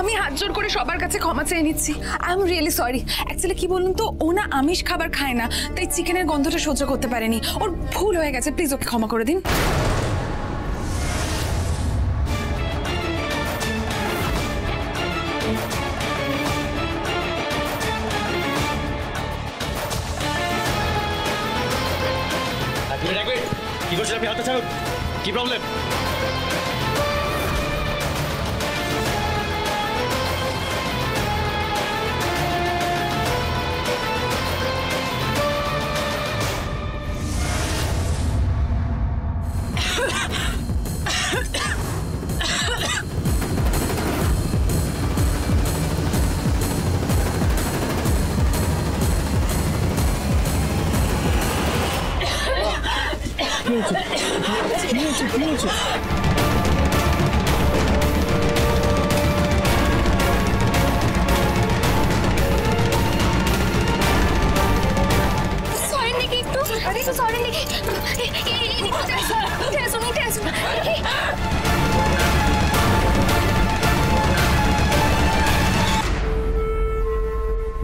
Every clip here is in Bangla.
আমি হাত জোর করে সবার কাছে ক্ষমা চেয়ে নিচ্ছি। I am really sorry. Actually কি বলুন তো, ও না আমিষ খাবার খায় না, তাই চিকেনের গন্ধটা সহ্য করতে পারেনি। ওর ভুল হয়ে গেছে, প্লিজ ওকে ক্ষমা করে দিন। কি করছেন আপনি? হাতে ছাড়ুন। কি প্রবলেম?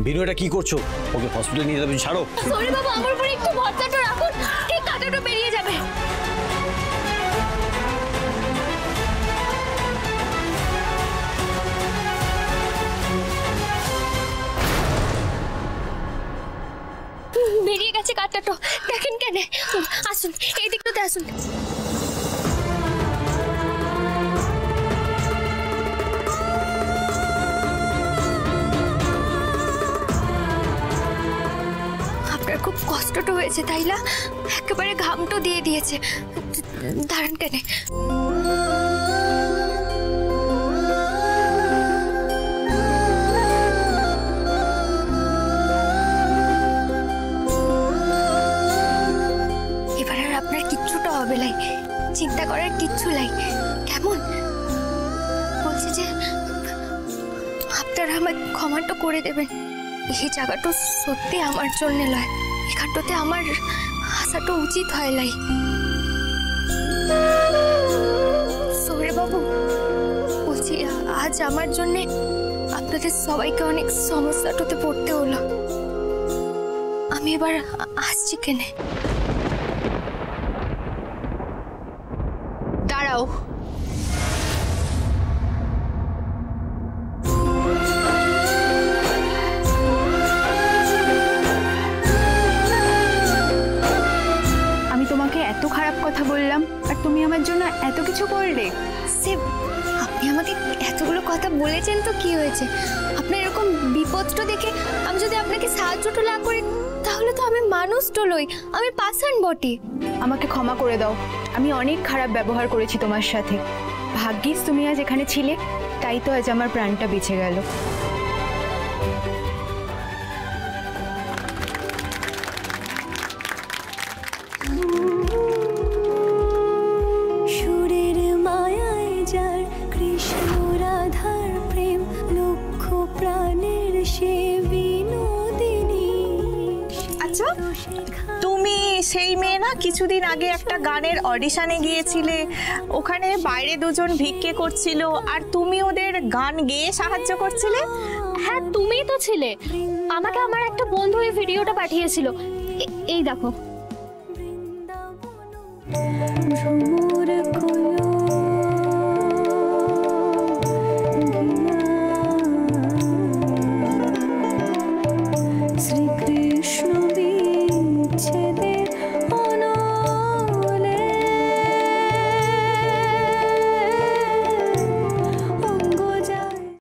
বিনু, এটা কি করছো? ওকে হসপিটালে নিয়ে যাবেন, ছাড়ো। সরি বাবা, আমার উপরে একটু ভরসাটা রাখুন, ঠিক কাটাটা বেরিয়ে যাবে। বেরিয়ে গেছে কাটাটা, দেখেন কেন? আসুন এই দিকটাতে আসুন। খুব কষ্টটা হয়েছে তাই না? একেবারে ঘামটা দিয়ে দিয়েছে। দাঁড়ান কেন? এবার আর আপনার কিচ্ছুটা হবে নাই, চিন্তা করার কিচ্ছু নাই, কেমন? বলছি যে আপনারা আমাকে ক্ষমাটা করে দেবেন। এই জায়গাটা সত্যি আমার জন্য নয়, এখানটাতে আমার আসাটা উচিত হয় নাই। সৌরে বাবু, বলছি আজ আমার জন্য আপনাদের সবাইকে অনেক সমস্যাটাতে পড়তে হলো। আমি এবার আসছি কেনে। দাঁড়াও, এত খারাপ কথা বললাম আর তুমি আমার জন্য এত কিছু করলে। সে আপনি আমাকে এতগুলো কথা বলেছেন তো কি হয়েছে? আপনার এরকম বিপদটা দেখে আমি যদি আপনাকে সাহায্যটা না করি তাহলে তো আমি মানুষ টলই, আমি পাষাণ বটি। আমাকে ক্ষমা করে দাও, আমি অনেক খারাপ ব্যবহার করেছি তোমার সাথে। ভাগ্যিস তুমি আজ এখানে ছিলে, তাই তো আজ আমার প্রাণটা বেঁচে গেল। তুমি সেই মেয়ে না, কিছুদিন আগে একটা গানের অডিশনে গিয়েছিলে, ওখানে বাইরে দুজন ভিক্ষে করছিল আর তুমি ওদের গান গেয়ে সাহায্য করছিলে? হ্যাঁ তুমিই তো ছিলে। আমাকে আমার একটা বন্ধু এই ভিডিওটা পাঠিয়েছিল, এই দেখো।